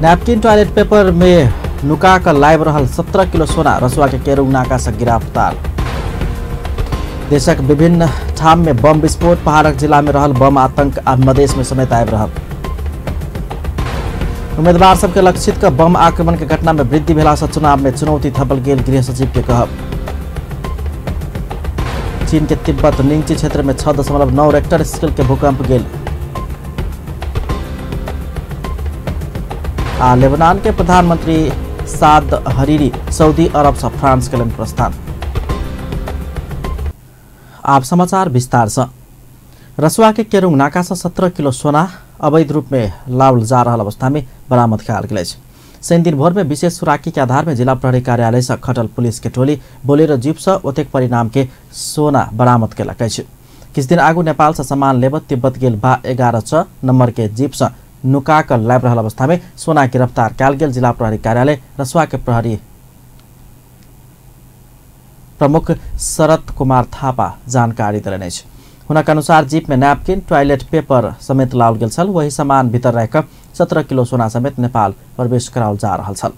Napkin toilet paper में नुका कर लाइव रहल 17 किलो सोना रसुआ के केरुंग नाका से गिरफ्तार। देशक विभिन्न ठाम में बम विस्फोट, पहाड़क जिला में रहल बम आतंक मधेश में समेत आबि रहल। उम्मीदवार सबके लक्षित का बम आक्रमण के घटना में वृद्धि भेला से चुनाव में चुनौती थपल गेल, गृह सचिव के कहब। चीन के तिब्बत निंगची क्षेत्र में 6.9 रेक्टर स्केल के भूकंप गेल। लेबनान के प्रधानमंत्री साद हरीरी सऊदी अरब से फ्रांस के लिए प्रस्थान। आप समाचार विस्तार से। रसुआ के केरुंग नाका से 17 किलो सोना अवैध रूप में लावल जा रहा अवस्था में बरामद कयल गेल अछि। शनि दिन भोर में विशेष सुराकी के आधार में जिला प्रहरी कार्यालय से खटल पुलिस के टोली बोलेरो जीप से ओतेक परिणाम के सोना बरामद केलक अछि। किछ दिन आगू नेपाल से सामान लेबत तिब्बत गेल 11 नंबर के जीप से नुका कर लाइव रहल अवस्था में सोना गिरफ्तार कयल गेल। जिला प्रहरी कार्यालय रसुआ के प्रहरी प्रमुख शरद कुमार थापा जानकारी देलनि अछि। हुनक अनुसार जीप में नैपकिन टॉयलेट पेपर समेत लाओल गेल छल। वही सामान भीतर रह 17 किलो सोना समेत नेपाल प्रवेश कराओल जा रहल छल।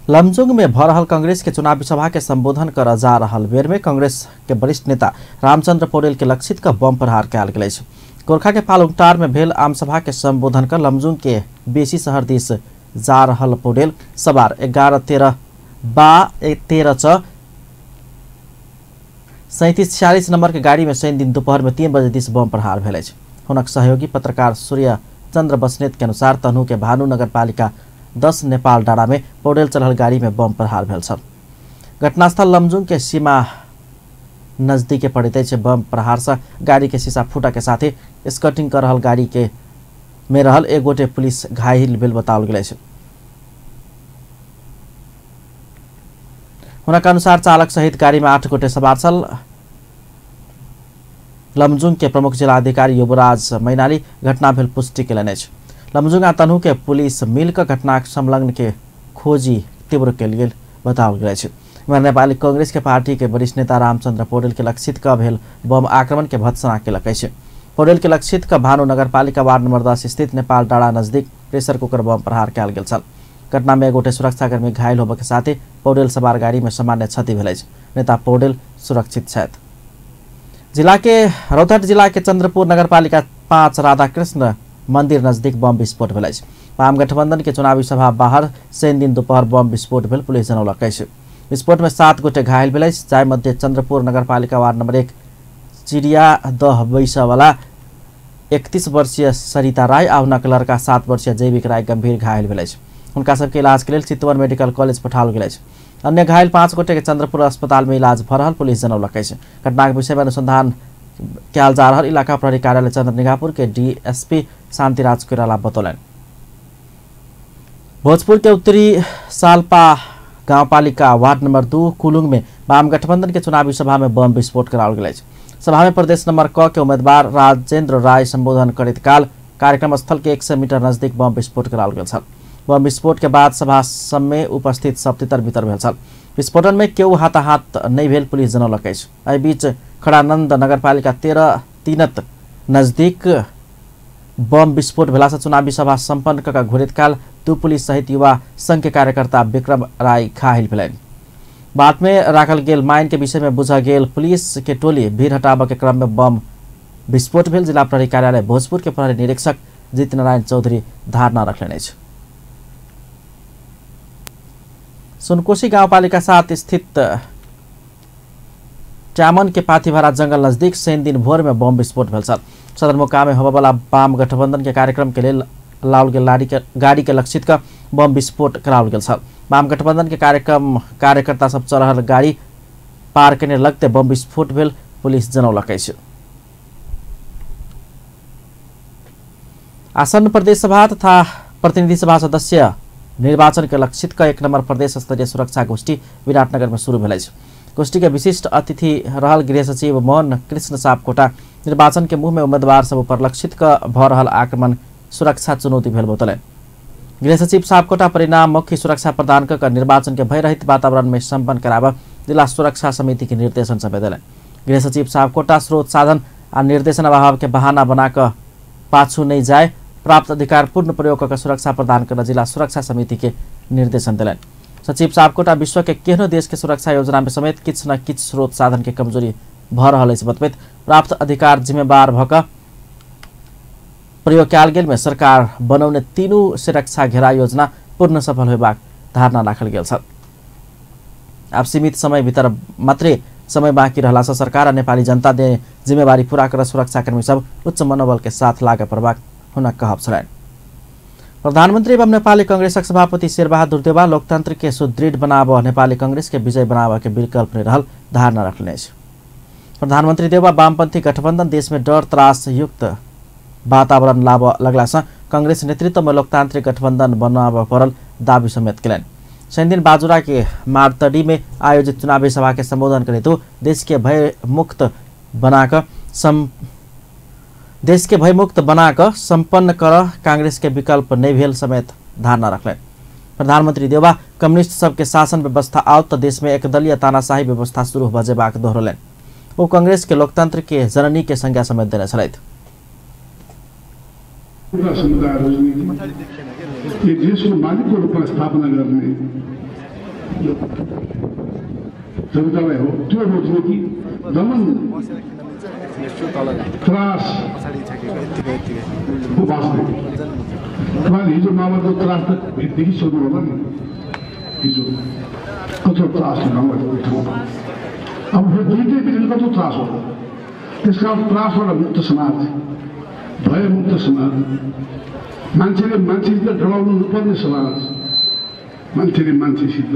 लमजुंग में भ रहल कांग्रेस के चुनावी सभा के संबोधन कर जा रहल बेर में कांग्रेस के वरिष्ठ नेता रामचंद्र पौडेल के लक्षित का बम प्रहार कयल गेल अछि। गोरखा के पालुंगटार में भेल आम सभा के संबोधन कर लमजुंग के बेसी शहर दिस जा रहल पौडेल सवार 11-13-37-46 नंबर के गाड़ी में शनि दिन दोपहर में 3 बजे दिस बम प्रहार भेल अछि। हुनक सहयोगी पत्रकार सूर्य चंद्र बस्नेत के अनुसार तनहु के भानु नगरपालिका 10 नेपाल डाँडा में पौडेल चढ़ल गाड़ी में बम प्रहार भेल छल। घटनास्थल लमजुंग के सीमा नजदीके पड़ैत अछि। बम प्रहार से गाड़ी के शीशा फूटा के साथे स्कटिंग कर रहल गाड़ी के में रहल एक गोटे पुलिस घायल भेल बताओल गेल अछि। हुनक अनुसार चालक सहित गाड़ी में 8 गोटे सवार छल। लमजुंग के प्रमुख जिला अधिकारी युवराज मैनाली घटना भेल पुष्टि केलनि अछि। लमजुंग आ तनहु के पुलिस मिलकर घटना संलग्न के खोजी तीव्र कयल गेल बताओल गेल अछि। नेपाली कांग्रेस के पार्टी के वरिष्ठ नेता रामचंद्र पौडेल के लक्षित का भेल बम आक्रमण के भत्सना केलक अछि। पौडेल के लक्षित का भानु नगरपालिका वार्ड नंबर 10 स्थित नेपाल डाँडा नजदीक प्रेशर कुकर बम प्रहार कयल गेल छल। घटना में एक गोटे सुरक्षाकर्मी घायल होबे के साथे पौडेल सवार गाड़ी में सामान्य क्षति भेल अछि। नेता पौडेल सुरक्षित छथि। जिला के रौतहट जिला के चंद्रपुर नगरपालिका 5 राधाकृष्ण मंदिर नजदीक बम विस्फोट भेल अछि। वाम गठबंधन के चुनावी सभा बाहर शनि दिन दोपहर बम विस्फोट भेल पुलिस जनौलक अछि। विस्फोट में 7 गोटे घायल भेल अछि, जाहि मध्य चंद्रपुर नगरपालिका वार्ड नंबर 1 चिड़िया दह बैसवाला 31 वर्षीय सरिता राय आ हुनक लड़का 7 वर्षीय जैविक राय गंभीर घायल भेल अछि। हुनका सबके इलाज के लिए चितवन मेडिकल कॉलेज पठाओल गेल अछि। अन्य घायल 5 गोटे के चंद्रपुर अस्पताल में इलाज भ रहल पुलिस जनौलक अछि। घटना के विषय में अनुसंधान कयल जा रहल इलाका प्रहरी कार्यालय चंद्र निगाहपुर के डीएसपी शांतिराज कोइराला बतौलन। भोजपुर के उत्तरी सालपा गांवपालिका वार्ड नंबर 2 कुलुंग में वाम गठबंधन के चुनावी सभा में बम विस्फोट कराओल गेल अछि। सभा में प्रदेश नंबर क के उम्मीदवार राजेंद्र राय संबोधन करैत काल कार्यक्रम स्थल के 100 मीटर नजदीक बम विस्फोट कराओल गेल छल। बम विस्फोट के बाद सभा सब में उपस्थित सब तितर बितर भेल छल। विस्फोटन में केहू हाथाहाथ नहीं भेल पुलिस जनौलक अछि। एहि बीच खड़ानंद नगरपालिका 13 नजदीक बम विस्फोट भेला से चुनावी सभा संपन्न कऽ घुरैत काल 2 पुलिस सहित युवा संघ के कार्यकर्ता विक्रम राय घायल भेलनि। बाद में राखल गेल माइन के विषय में बुझा गेल पुलिस के टोली भीड़ हटाबे के क्रम में बम विस्फोट भेल। जिला प्रहरी कार्यालय भोजपुर के प्रहरी निरीक्षक जीत नारायण चौधरी धारणा रखलनि अछि। सुनकोशी गांवपालिका 7 स्थित चामन के पाथीभरा जंगल नजदीक शनि दिन भोर में बम विस्फोट भेल छल। सदरमुकाम में होबे वाला वाम गठबंधन के कार्यक्रम के लिए लाओल गेल गाड़ी के लक्षित का बम विस्फोट कराओल गेल छल। वाम गठबंधन के कार्यकर्ता सब चल रहल गाड़ी पार करने लगते बम विस्फोट भेल पुलिस जनौलक अछि। आसन्न प्रदेश सभा तथा प्रतिनिधि सभा सदस्य निर्वाचन के लक्षित का 1 नंबर प्रदेश स्तरीय सुरक्षा गोष्ठी विराटनगर में शुरू भेल अछि। गोष्ठी के विशिष्ट अतिथि रहल गृह सचिव मोहन कृष्ण सापकोटा निर्वाचन के मुंह में उम्मीदवार सब पर लक्षित का भ रहल आक्रमण सुरक्षा चुनौती भेल बतौलन। गृह सचिव सापकोटा परिणाम मुख्य सुरक्षा प्रदान कर निर्वाचन के भयरहित वातावरण में संपन्न कराब जिला सुरक्षा समिति के निर्देशन समेत देलन। गृह सचिव सापकोटा स्रोत साधन आ निर्देशन अभाव के बहाना बनाकर पाछू नहीं जाए, प्राप्त अधिकार पूर्ण प्रयोग कर सुरक्षा प्रदान करने जिला सुरक्षा समिति के निर्देशन दिलन। सचिव सापकोटा विश्व के केहनो देश के सुरक्षा योजना में समेत किछ न किछ स्रोत साधन के कमजोरी भ रहल अछि बतबैत प्राप्त अधिकार जिम्मेवार भक प्रयोग कयल गेल में सरकार बनाउने तीनू सुरक्षा घेरा योजना पूर्ण सफल होबाक धारणा राखल गेल छ। अब सीमित समय भीतर मात्रै समय बाँकी रहला से सरकार और नेपाली जनता दे जिम्मेवारी पूरा कर सुरक्षाकर्मी सब उच्च मनोबल के साथ लागे प्रभाग हुन कहब छन्। प्रधानमन्त्री एवं नेपाली कांग्रेसक सभापति शेरबहादुर देउवा लोकतन्त्र के सुदृढ़ बनाब नेपाली कांग्रेस के विजय बनाब के विकल्प नै रहल धारणा रखने छ। प्रधानमन्त्री देउवा वामपन्थी गठबन्धन देश में डर त्रास युक्त वातावरण लगला से कांग्रेस नेतृत्व में लोकतांत्रिक गठबन्धन बनाब परल दावी समेत केलन। शनिदिन बाजुरा के मारतडी में आयोजित चुनावी सभा के संबोधन करे तो देश के भय मुक्त बनाकर संपन्न कर कांग्रेस के विकल्प नहीं भेल समेत धारणा रखलें। प्रधानमंत्री देउवा कम्युनिस्ट सबके शासन व्यवस्था आओ तो देश में एकदलीय तानाशाही व्यवस्था शुरू बजेबाक दोहरलें। वो कांग्रेस के लोकतंत्र के जननी के संज्ञा समेत देने छलैथ। जनतालाई हो त्यो राजनीति दमन त्रास को वास्ते तपाईँले हिजो माओवादीको त्रास त देखिसक्नु होला नि। हिजो कस्तो त्रास माओवादीको ठाउँमा अब दुईटै बिचमा कस्तो त्रास होला। त्यसकारण त्रासबाट मुक्त समाज, भयमुक्त समाज, मान्छेले मान्छेसित डराउनु नपर्ने समाज, मान्छेले मान्छेसित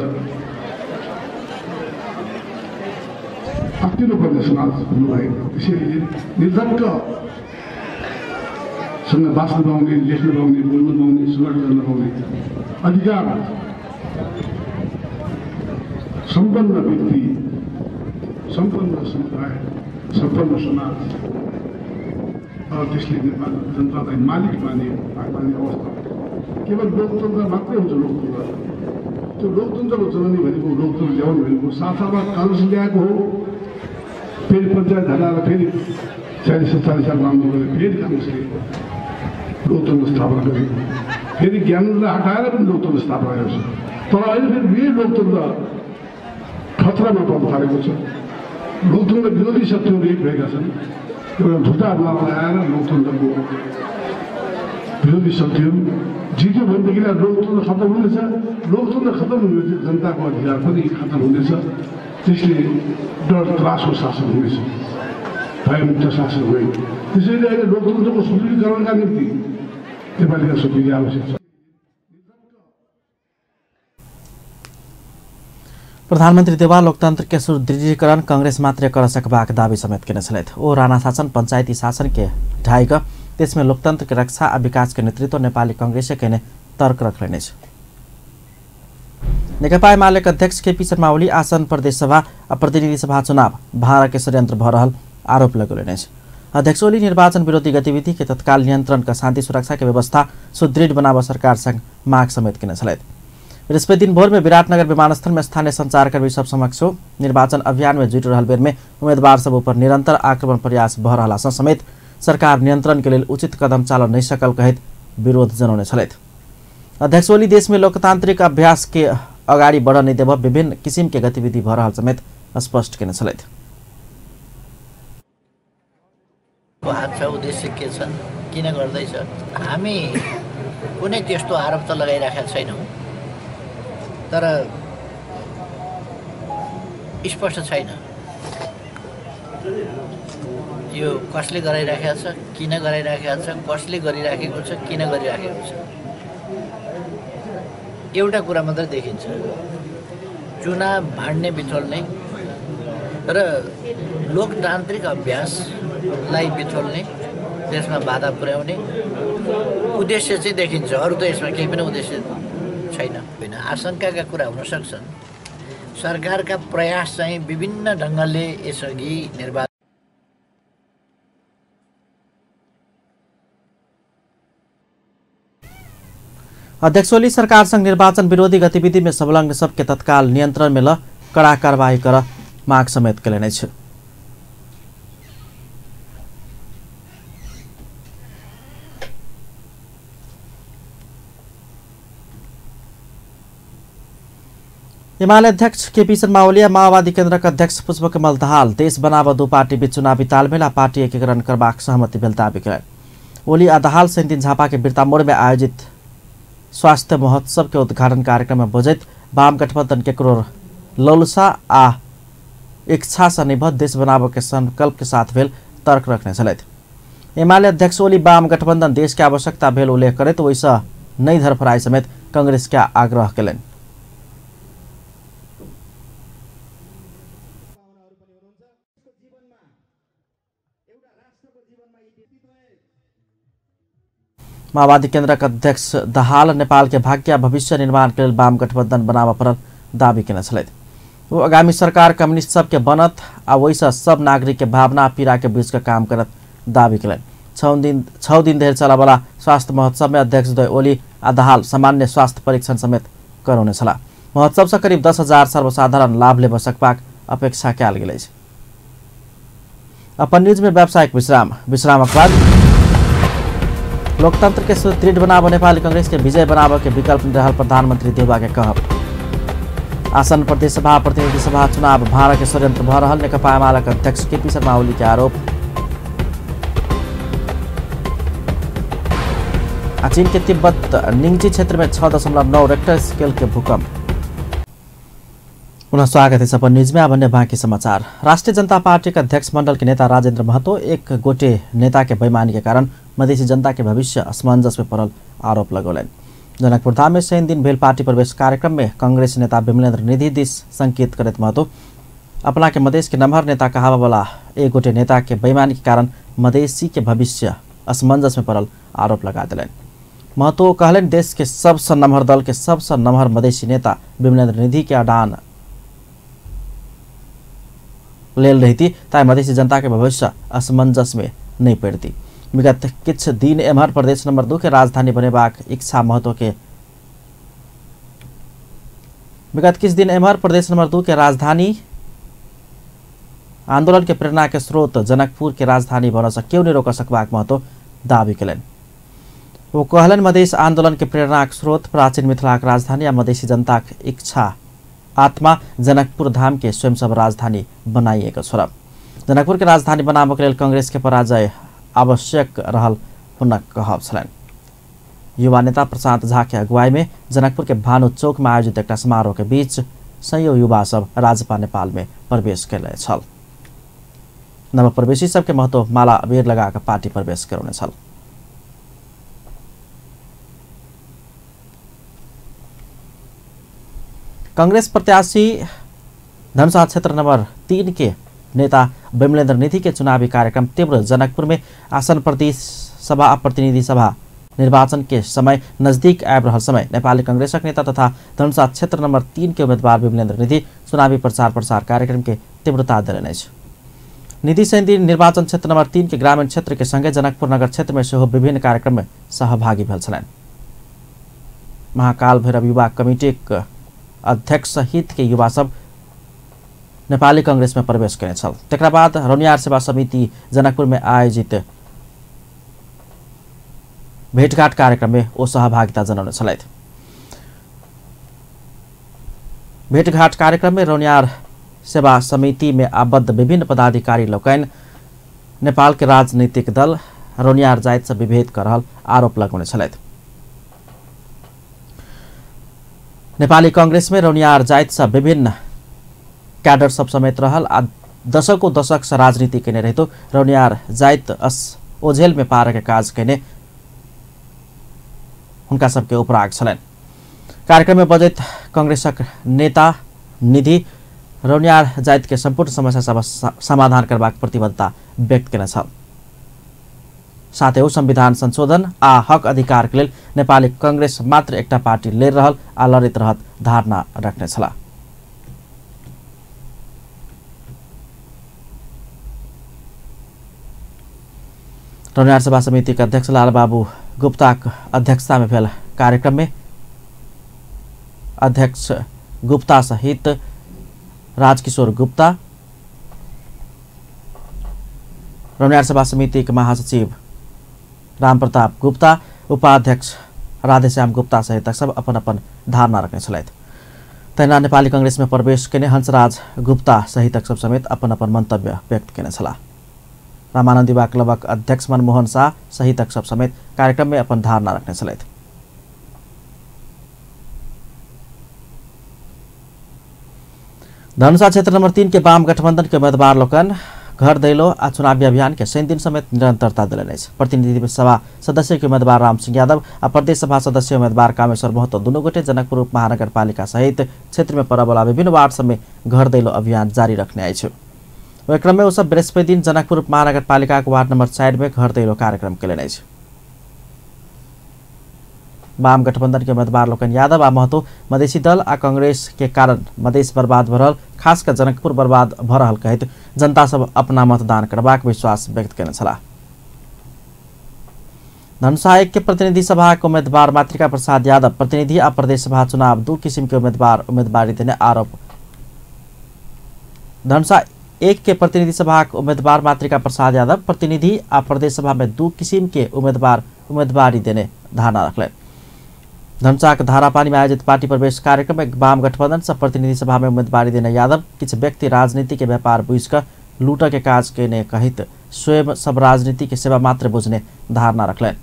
अप्ठ्यारो पर्ने समाज हुनुभएको। त्यसैले निर्धक्कसँग बाँच्न पाउने, लेख्न पाउने, बोल्न पाउने, सङ्घर्ष गर्न पाउने अधिकार सम्पन्न व्यक्ति, सम्पन्न समुदाय, सम्पन्न समाज र त्यसले नेपाल जनतालाई मालिक माने अवस्था केवल लोकतन्त्र मात्रै हुन्छ। लोकतन्त्र त्यो लोकतन्त्रको जननी भनेको, लोकतन्त्र ल्याउनु भनेको साथमा काङ्ग्रेस ल्याएको हो। फेरि पञ्चायत हटाएर फेरि 40-47 साल राम्रो गरे, फेरि काङ्ग्रेसले लोकतन्त्र स्थापना गरेको, फेरि ज्ञानलाई हटाएर पनि लोकतन्त्र स्थापना गरेको छ। तर अहिले फेरि फेरि लोकतन्त्र खतरामा पर्न थालेको छ। लोकतन्त्र विरोधी शक्तिहरू एक भएका छन्। एउटा झुटा नाममा आएर लोकतन्त्रको विरोधी शक्तिहरू जित्यो भनेदेखि लोकतन्त्र खत्तम हुनेछ। लोकतन्त्र खत्तम हुनेछ, जनताको अधिकार पनि खत्तम हुनेछ। त्यसले डर त्रासको शासन हुनेछ, भयमुक्त शासन होइन। त्यसैले अहिले लोकतन्त्रको सुदृढीकरणका निम्ति नेपालीका शक्ति आवश्यक छ। प्रधानमन्त्री देउवा लोकतन्त्र के सुदृढीकरण कांग्रेस मात्रै कर सकबाक दावी समेत केने छलैथ। ओ राणा शासन पंचायती शासन के ढाइक देशमा लोकतन्त्र के रक्षा आ विकास के नेतृत्व नेपाली कांग्रेस के ने तर्क रखलेने छ। नेकपा एमालेका अध्यक्ष केपी शर्मा ओली आसन प्रदेश सभा और प्रतिनिधि सभा चुनाव भारत के षड्यंत्र भ रहल आरोप लगौलेने छ। अध्यक्ष ओली निर्वाचन विरोधी गतिविधि के तत्काल नियंत्रण का शांति सुरक्षा के व्यवस्था सुदृढ़ बनाव सरकार संग माग समेत केने छलैथ। बृहस्पति दिन भोर में विराटनगर विमानस्थल में स्थानीय संचारकर्मी सब समक्ष निर्वाचन अभियान में जुट रहल बेर में उम्मीदवार सब ऊपर निरंतर आक्रमण प्रयास भ रहला समेत सरकार नियंत्रण के लिए उचित कदम चाल नहीं सकल कहित विरोध जनाउने छलैथ। अध्यक्ष ओली देश में लोकतांत्रिक अभ्यास के अगाडि बढ्न देव विभिन्न किसिम के गतिविधि भ रहल समेत स्पष्ट केने छलैथ। उद्देश्य के छ, किन गर्दैछ, हामी कुनै त्यस्तो आरोप त लगाइराखेका छैनौँ। तर स्पष्ट छैन यो कसले गराइराखेको छ, किन गराइराखेको छ, कसले गरिराखेको छ, किन गरिराखेको छ। एउटा कुरा मात्रै देखिन्छ, चुनाव भाड्ने बिथोल्ने र लोकतान्त्रिक अभ्यासलाई बिथोल्ने, त्यसमा बाधा पुर्याउने उद्देश्य चाहिँ देखिन्छ। अरू त यसमा केही पनि उद्देश्य छैन। होइन, आशंकाका कुरा हुन सक्छन्। सरकारका प्रयास चाहिँ विभिन्न ढङ्गले यसअघि निर्वाचन अध्यक्ष ओली सरकार संघ निर्वाचन विरोधी गतिविधि में संलग्न सबके तत्काल नियंत्रण में ल कड़ा कार्रवाई कर माग समेत केलने छ। एमाले अध्यक्ष केपी शर्मा ओली माओवादी केन्द्रका अध्यक्ष पुष्पकमल दाहाल देश बनाव दो पार्टी बीच चुनावी तालमेल आ पार्टी एकीकरण करबाक सहमति भेल दावी करें। ओली आ दाहाल दिन झापा के बिरता मोड़ में आयोजित स्वास्थ्य महोत्सव के उद्घाटन कार्यक्रम में बजैत वाम गठबंधन केकरो ललसा आ इच्छा से निबद्ध देश बनाव के संकल्प के साथ भेल तर्क रखने छलथि। एमाले अध्यक्ष ओली वाम गठबंधन देश के आवश्यकता भेल उल्लेख करैत ओहिसँ नहीं धरफराई समेत कांग्रेस के आग्रह कयलनि। माओवादी केन्द्रका अध्यक्ष दाहाल नेपाल के भाग्य भविष्य निर्माण के लिए वाम गठबंधन बनाव पर दावी केने छलथि। वो आगामी सरकार कम्युनिस्ट सबके बनत आ वैसा सब नागरिक के भावना पीड़ा के बीच का काम करत दावी कलन। 6 दिन धरि चला वाला स्वास्थ्य महोत्सव में अध्यक्ष द्वय ओली आ दाहाल सामान्य स्वास्थ्य परीक्षण समेत करौने छला। महोत्सव से करीब 10,000 सर्वसाधारण लाभ लेब सकबाक अपेक्षा कयल गेल अछि। अपन न्यूज में व्यावसायिक विश्रामक बाद लोकतंत्र के सुदृढ़ बनाव नेपाली कांग्रेस के विजय बनाव के विकल्प रहल प्रधानमंत्री देउबा के कहब। आसन प्रदेश सभा प्रतिनिधि सभा चुनाव भाड़ा के षड्यंत्र भ रहल नेकपा एमालेका अध्यक्ष केपी शर्मा ओली के आरोप। चीन के तिब्बत निंगची क्षेत्र में 6.9 रेक्टर स्केल के भूकंप। पुनः स्वागत है सपन न्यूज में। अब अन्य बाकी समाचार। राष्ट्रीय जनता पार्टी का अध्यक्ष मंडल के नेता राजेंद्र महतो एक गोटे नेता के बेईमानी के कारण मधेसी जनता के भविष्य असमंजस में पड़ल आरोप लगौलन। जनकपुर धाम में शनि दिन भेल पार्टी प्रवेश कार्यक्रम में कांग्रेस नेता विमलेन्द्र निधि दिस संकेत करत महतो अपना के मधेश के नम्हर नेता कहावा वाला एक गोटे नेता के बेईमानी के कारण मधेसी के भविष्य असमंजस में पड़ल आरोप लगा दिलन। महतो कहलन देश के सबसे नम्हर दल के सबसे नम्हर मधेसी नेता विमलेन्द्र निधि के अडान लेल रहती ताई मधेसी जनता के भविष्य असमंजस में नहीं पड़ती। विगत किछ दिन एम्हर प्रदेश नंबर 2 के राजधानी बनेबाक इच्छा महतो के आंदोलन के प्रेरणा के स्रोत जनकपुर के राजधानी बन से क्यों नहीं रोक सकबाक महतो दावी कलन। वो कहलन मधेस आंदोलन के प्रेरणा के स्रोत प्राचीन मिथिला के राजधानी आ मधेसी जनता के इच्छा आत्मा जनकपुर धाम के स्वयं सब राजधानी बनाइएको छ। जनकपुर के राजधानी बनाबक लेल कांग्रेस के पराजय आवश्यक रहल हुनक कहब छलनि। युवा नेता प्रशांत झा के अगुवाई में जनकपुर के भानु चौक में आयोजित एक समारोह के बीच सयौं युवा सब राजपा नेपाल में प्रवेश कैले छल। नवप्रवेशी सबके महतो माला अबीर लगाकर पार्टी प्रवेश करौने छल। कांग्रेस प्रत्याशी धनुषा क्षेत्र नंबर 3 के नेता विमलेन्द्र निधि के चुनावी कार्यक्रम तीव्र। जनकपुर में आसन प्रदेश सभा और प्रतिनिधि सभा निर्वाचन के समय नजदीक आब रहल समय नेपाली कांग्रेसक नेता तथा धनुषा क्षेत्र नंबर 3 के उम्मीदवार विमलेन्द्र निधि चुनावी प्रचार कार्यक्रम के तीव्रता देलनि अछि। निधि शनि दिन निर्वाचन क्षेत्र नंबर 3 के ग्रामीण क्षेत्र के संगे जनकपुर नगर क्षेत्र में सेहो विभिन्न कार्यक्रम में सहभागी भेल छलनि। महाकाल भैरव युवा कमिटी अध्यक्ष सहित के युवा सब नेपाली कांग्रेस में प्रवेश कने छल। तकरा बाद रौनियार सेवा समिति जनकपुर में आयोजित भेटघाट कार्यक्रम में ओ सहभागिता जनाउने छलथि। भेटघाट कार्यक्रम में रौनियार सेवा समिति में आबद्ध विभिन्न पदाधिकारी लोकनि नेपाल के राजनीतिक दल रौनियार जाइत से विभेद कर रहल आरोप लगौने छलथि। नेपाली कांग्रेस में रौनियार जाइत से विभिन्न कैडर सब समेत रहल आ दशकों दशक से राजनीति केने रहितो रौनियार जाइत ओझेल में पार के काज केने उनका सबके उपराग छलनि। कार्यक्रम में बजैत कांग्रेसक नेता निधि रौनियार जाइत के संपूर्ण समस्या सब समाधान करबाक प्रतिबद्धता व्यक्त केने छल। साथै ओ संविधान संशोधन आ हक अधिकार के लेल नेपाली कांग्रेस मात्र एकटा पार्टी ले रहल आ लड़ित रहत धारणा रखने छला। रौनियार सभा समिति के अध्यक्ष लालबाबू गुप्ता अध्यक्षता में भेल कार्यक्रम में अध्यक्ष गुप्ता सहित राजकिशोर गुप्ता, रौनियार सभा समिति के महासचिव राम प्रताप गुप्ता, उपाध्यक्ष राधेश्याम गुप्ता सहित सब अपन अपन धारणा रखने छलथि। तैना नेपाली कांग्रेस में प्रवेश करने हंसराज गुप्ता सहितक सब समेत अपन अपन मंतव्य व्यक्त करने छला। रामानंद युवा क्लबक अध्यक्ष मनमोहन शाह सहितक सब समेत कार्यक्रम में अपन धारणा रखने छलैथ। धनुषा क्षेत्र नंबर 3 के वाम गठबंधन के उम्मीदवार लोकन घर दैलो आ चुनावी अभियान के 6 दिन समेत निरंतरता दिलैन अछि। प्रतिनिधि सभा सदस्य के उम्मीदवार राम सिंह यादव आ प्रदेश सभा सदस्य उम्मीदवार कामेश्वर महतो दुनू गोटे जनकपुर उप महानगरपालिका सहित क्षेत्र में परल वाला विभिन्न वार्ड सब में घर दैलो अभियान जारी रखने अछि। वही क्रम में सब बृहस्पति दिन जनकपुर उप महानगरपालिका वार्ड नंबर 4 में घर दैलो कार्यक्रम केलैन अछि। वाम गठबंधन के उम्मीदवार लोकन यादव आ महतो मधेसी दल आ कांग्रेस के कारण मधेश बर्बाद भ रहल, खासकर जनकपुर बर्बाद भ रहल कहैत जनता सब अपना मतदान करबाक विश्वास व्यक्त केने छलाह। धनुषा 1 के प्रतिनिधि सभा के उम्मीदवार मातृका प्रसाद यादव प्रतिनिधि आ प्रदेश सभा चुनाव 2 किसिम के उम्मीदवारी देने आरोप। धनुषा 1 के प्रतिनिधि सभा के उम्मीदवार मातृका प्रसाद यादव प्रतिनिधि आ प्रदेश सभा में 2 किसिम के उम्मीदवारी देने धारणा रखले। धनुषा के धारापानी में आयोजित पार्टी प्रवेश कार्यक्रम में वाम गठबंधन से प्रतिनिधि सभा में उम्मीदवारी देने यादव किछ व्यक्ति राजनीति के व्यापार बुझकर लूट के काज केने कहित स्वयं सब राजनीति के सेवा मात्र बुझने धारणा रखलेन।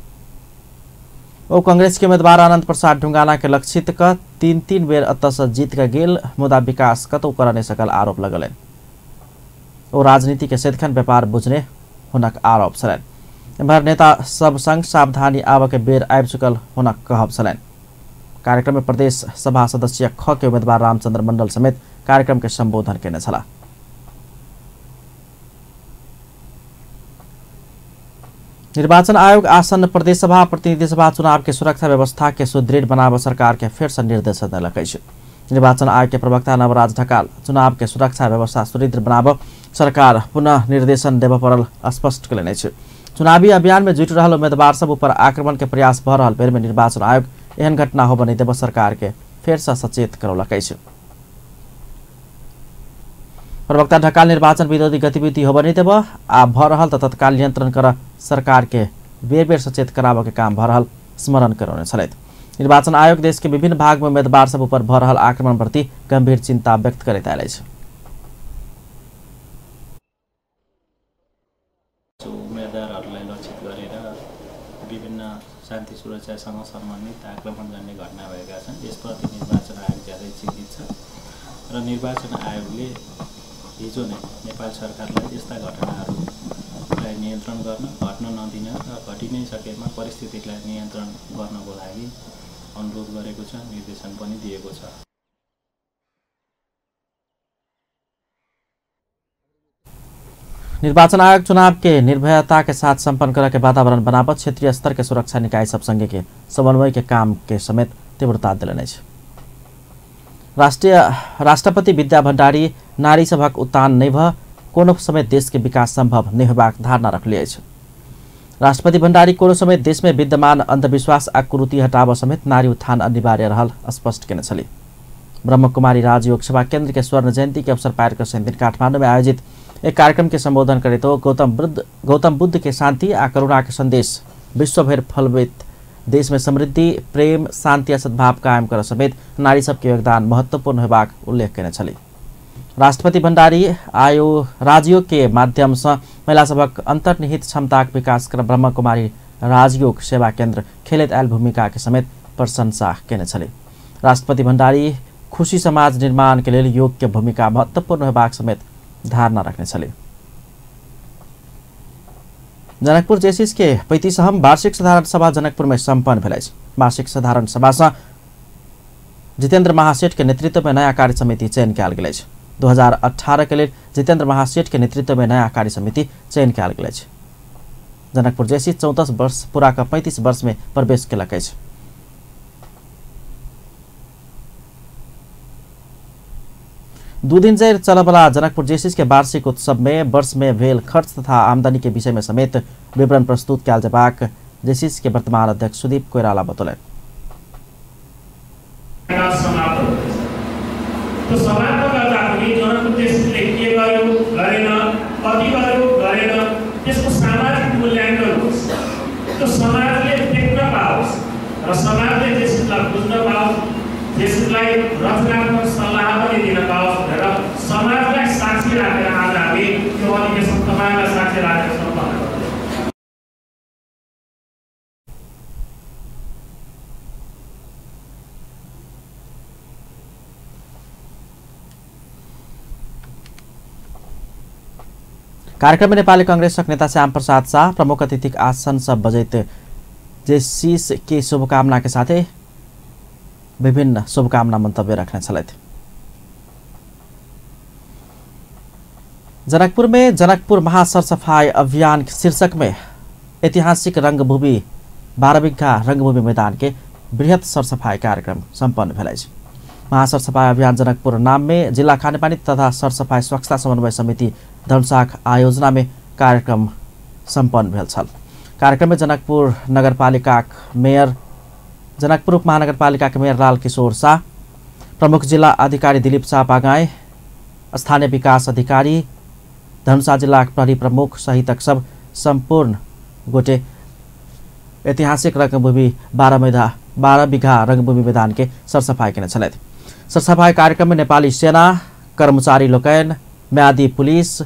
ओ कांग्रेस के उम्मीदवार आनंद प्रसाद ढुंगाना के लक्षित का 3-3 बेर अतः जीत का गेल मुदा विकास कतौ कर नहीं सकल आरोप लगलेन। ओ राजनीति के सदिखन व्यापार बुझने हुनक आरोप छलैन। एम्हर नेता सब संग सावधानी आब के बेर आबि चुकल हुनक कहब छलैन। कार्यक्रम में प्रदेश सभा सदस्य ख के उम्मीदवार रामचंद्र मंडल समेत कार्यक्रम के संबोधन केने छला। निर्वाचन आयोग आसन्न प्रदेश सभा प्रतिनिधि सभा चुनाव के सुरक्षा व्यवस्था के सुदृढ़ बनाव सरकार के फिर से निर्देशन देलकै छै। निर्वाचन आयोग के प्रवक्ता नवराज ढकाल चुनाव के सुरक्षा व्यवस्था सुदृढ़ बनाव सरकार पुनः निर्देशन देव पड़ल स्पष्ट कयलनि छै। चुनावी अभियान में जुट रहल उम्मीदवार सब ऊपर आक्रमण के प्रयास भ रहल बेर में निर्वाचन आयोग एहन घटना हो बनी देव सरकार के फिर से सचेत करौलकै छै। प्रवक्ता ढकाल निर्वाचन विरोधी गतिविधि हो बनी देव आ भ रहल त तत्काल नियंत्रण कर सरकार के बेर बेर सचेत कराव के काम भ रहल स्मरण करौने छलैथ। निर्वाचन आयोग देश के विभिन्न भाग में उम्मीदवार सब ऊपर भ रहल आक्रमण प्रति गंभीर चिंता व्यक्त करैत आयल अछि। उम्मेदवारहरूलाई लक्षित गरेर विभिन्न शान्ति सुरक्षासँग सम्बन्धित आक्रमण गर्ने घटना भएका छन्। यसप्रति निर्वाचन आयोग ज्यादै चिन्तित छ र निर्वाचन आयोगले हिजो नै नेपाल सरकारलाई यस्ता घटनाहरूलाई नियन्त्रण गर्न, घट्न नदिन र घटि नै सकेमा परिस्थितिलाई नियन्त्रण गर्नको लागि अनुरोध गरेको छ, निर्देशन पनि दिएको छ। निर्वाचन आयोग चुनाव के निर्भयता के साथ संपन्न करे के वातावरण बनावत क्षेत्रीय स्तर के सुरक्षा निकाय सब संगे के समन्वय के काम के समेत तीव्रता दिलने छै। राष्ट्रपति विद्या भण्डारी नारी सभक उत्थान नहीं भ कोनो समेत देश के विकास संभव नहीं होबाक धारणा रखले अछि। राष्ट्रपति भण्डारी कोनो समेत देश में विद्यमान अंधविश्वास आ कुरीति हटाव समेत नारी उत्थान अनिवार्य रहल स्पष्ट केने छली। ब्रह्मकुमारी राजयोग सेवा केंद्र के स्वर्ण जयंती के अवसर पार कर दिन काठमांडू में आयोजित एक कार्यक्रम के संबोधन करे तो गौतम बुद्ध के शांति आ करुणा के संदेश विश्वभर फैलवित देश में समृद्धि, प्रेम, शांति आ सद्भाव कायम कर समेत नारी सबके योगदान महत्वपूर्ण होबाक उल्लेख केने छली। राष्ट्रपति भण्डारी राजयोग के माध्यम से महिला सबक अंतर्निहित क्षमता के विकास कर ब्रह्मकुमारी राजयोग सेवा केंद्र खेलैत आयल भूमिका के समेत प्रशंसा केने छली। राष्ट्रपति भण्डारी खुशी समाज निर्माण के लिए योग के भूमिका महत्वपूर्ण होबाक समेत धारणा रखने छले। जनकपुर जेसीस के 35वां वार्षिक साधारण सभा जनकपुर में संपन्न भेल। वार्षिक साधारण सभा से जितेंद्र महासेठ के नेतृत्व में नया कार्य समिति चयन कयल गेल। 2018 के लिए जितेंद्र महासेठ के नेतृत्व में नया कार्य समिति चयन कयल गेल। जनकपुर जेसीस 34 वर्ष पूरा कर 35 वर्ष में प्रवेश केलक। 2 दिन से चलबला जनकपुर जेसीस के वार्षिक उत्सव में वर्ष में भेल खर्च तथा आमदनी के विषय में समेत विवरण प्रस्तुत कयल जबाक जेसीस के वर्तमान अध्यक्ष सुदीप कोइराला बतौले। समाजले समाजलाई रचनात्मक सल्लाह पनि दिन पाओस् भनेर समाजलाई साक्षी राखेर आज हामी यो अधिवेशन तपाईँलाई साक्षी राखेर सम्पन्न गर्छौँ। कार्यक्रम में नेपाली कांग्रेसक नेता श्याम प्रसाद शाह प्रमुख अतिथिक आसन सब बजैत जेसीस के शुभकामना के साथ विभिन्न शुभकामना मंतव्य रखने चले थे। जनकपुर में जनकपुर महासर सफाई अभियान शीर्षक में ऐतिहासिक रंगभूमि 12 बिघा रंगभूमि मैदान के बृहत सरसफाई कार्यक्रम संपन्न भेल। महासर सफाई अभियान जनकपुर नाम में जिला खानेपानी तथा सरसफाई स्वच्छता समन्वय समिति धनुषाख आयोजना में कार्यक्रम संपन्न भेल छल। कार्यक्रम में जनकपुर उपमहानगरपालिका के मेयर लाल किशोर शाह, प्रमुख जिला अधिकारी दिलीप शाह पागाई, स्थानीय विकास अधिकारी, धनुषा जिला प्रहरी प्रमुख सहितक सब संपूर्ण गोटे ऐतिहासिक रंगभूमि 12 बिघा रंगभूमि मैदान के सरसफाई के चले। सरसफाई कार्यक्रम में नेपाली सेना कर्मचारी लोकैन, म्यादी पुलिस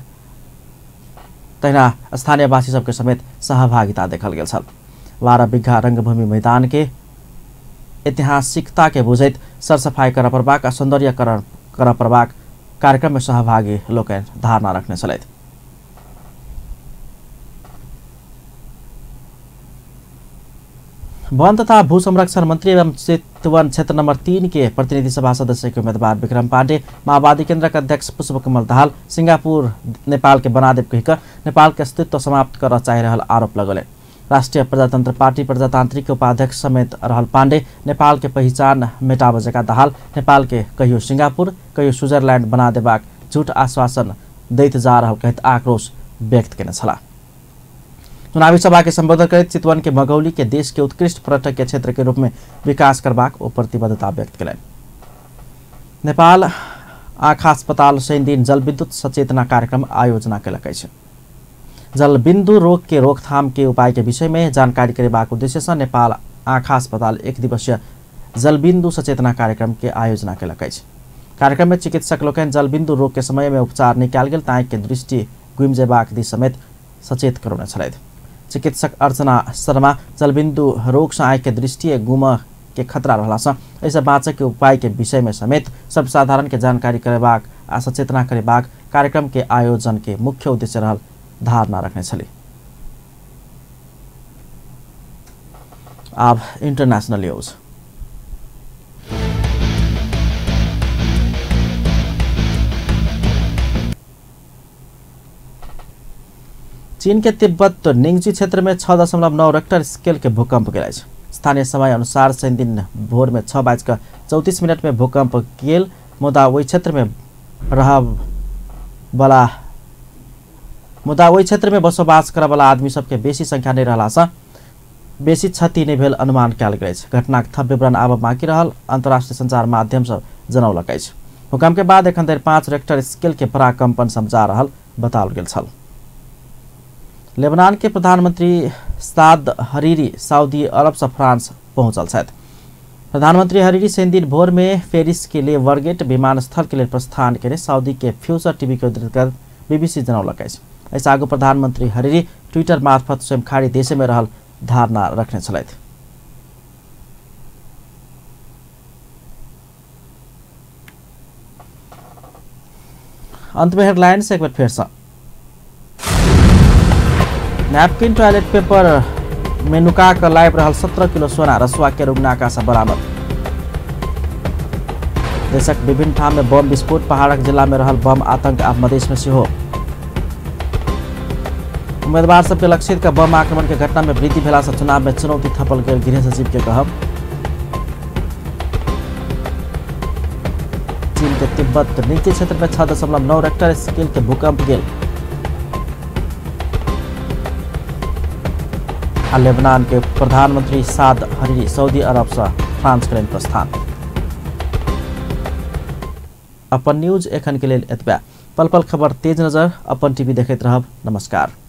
तहिना स्थानीयवासी सबके समेत सहभागिता देखल गेल छल। 12 बिघा रंगभूमि मैदान के ऐतिहासिकता के बुझैत सरसफाई कर प्रभाग सौंदर्यकरण कर प्रभाग कार्यक्रम में सहभागी लोग धारणा रखने चले। वन तथा भू संरक्षण मंत्री एवं चितवन क्षेत्र नंबर 3 के प्रतिनिधि सभा सदस्य के उम्मीदवार विक्रम पांडे माओवादी केन्द्र के अध्यक्ष पुष्पकमल दाहाल सिंगापुर नेपाल के बनादेव कहिक नेपाल के अस्तित्व समाप्त कर चाहिए आरोप लगौले। राष्ट्रिय प्रजातंत्र पार्टी प्रजातांत्रिक उपाध्यक्ष समेत रहल पांडे नेपाल के पहचान मेटा बजेका दाहाल नेपाल के कहियो सिंगापुर कहियो स्विट्जरलैंड बना देबाक झूठ आश्वासन दैत जा रहल कहत आक्रोश व्यक्त केने छला। चुनावी सभा के संबोधन करते चितवन के मगौली के देश के उत्कृष्ट पर्यटकीय क्षेत्र के रूप में विकास करबाक ओ प्रतिबद्धता व्यक्त करें। नेपाल आँखा अस्पताल शनि दिन जलविद्युत सचेतना कार्यक्रम आयोजना कलक। जलबिंदु रोग के रोकथाम के उपाय के विषय में जानकारी करेबाक उद्देश्य से नेपाल आँखा अस्पताल 1 दिवसीय जलबिंदु सचेतना कार्यक्रम के आयोजना कलक। कार्यक्रम में चिकित्सक लोग जलबिंदु रोग के समय में उपचार निकाल गेल ताकि के दृष्टि गुम जेबाक दी समेत सचेत करौने छलै। चिकित्सक अर्चना शर्मा जलबिंदु रोग से आय के दृष्टि गुम के खतरा रहला से ऐसे बाँचे के उपाय के विषय में समेत सर्वसाधारण के जानकारी करेबाक आ सचेतना करेबाक कार्यक्रम के आयोजन के मुख्य उद्देश्य रहल धारणा रखने छली। अब इंटरनेशनल न्यूज। चीन के तिब्बत निंगजी क्षेत्र में 6.9 रेक्टर स्केल के भूकंप गिरा। स्थानीय समय अनुसार शनि दिन भोर में 6:34 में भूकंप गेल। मुदा वही क्षेत्र में बसोबास करे वाला आदमी सबके बेसी संख्या नहीं रहला से बेसी क्षति नहीं भेल अनुमान कयल गेल। घटना के थप विवरण आब बाँकी रहल अंतर्राष्ट्रीय संचार माध्यम सब जनौलक। भूकंप के बाद एखन धरि 5 रेक्टर स्केल के पराकंपन समझा रहल बताओल गेल छल। लेबनान के प्रधानमंत्री साद हरीरी सऊदी अरब से फ्रांस पहुंचल छथि। प्रधानमंत्री हरीरी शनि दिन भोर में पेरिस के लिए वर्गेट विमानस्थल के लिए प्रस्थान करे सऊदी के फ्यूचर टीवी के उद्धृत कर बीबीसी जनौलक। ऐसा आगू प्रधानमंत्री हरीरी ट्विटर मार्फत स्वयं खाड़ी देश में रहल धारणा रखने छलथि। अंत में हेडलाइंस एक बार फिर से। नैपकिन टॉयलेट पेपर में नुका कर लाइव रहल 17 किलो सोना रसुआ के रुगनाका से बरामद। देशक विभिन्न ठाम में बम विस्फोट पहाड़क जिला में रहल बम आतंक आ मधेश में सेहो। उम्मीदवार सबके लक्षित का बम आक्रमण के घटना में वृद्धि भेला से चुनाव में चुनौती थपल गेल गृह सचिव के कहब। चीन के तिब्बत निजी क्षेत्र में 6.9 रेक्टर स्केल के भूकंप गेल। लेबनान के प्रधानमंत्री साद हरीरी सऊदी अरब से फ्रांस करें प्रस्थान। अपन न्यूज एखन के लिए एतबा। पल पल खबर तेज नजर अपन टीवी देखते रहब। नमस्कार।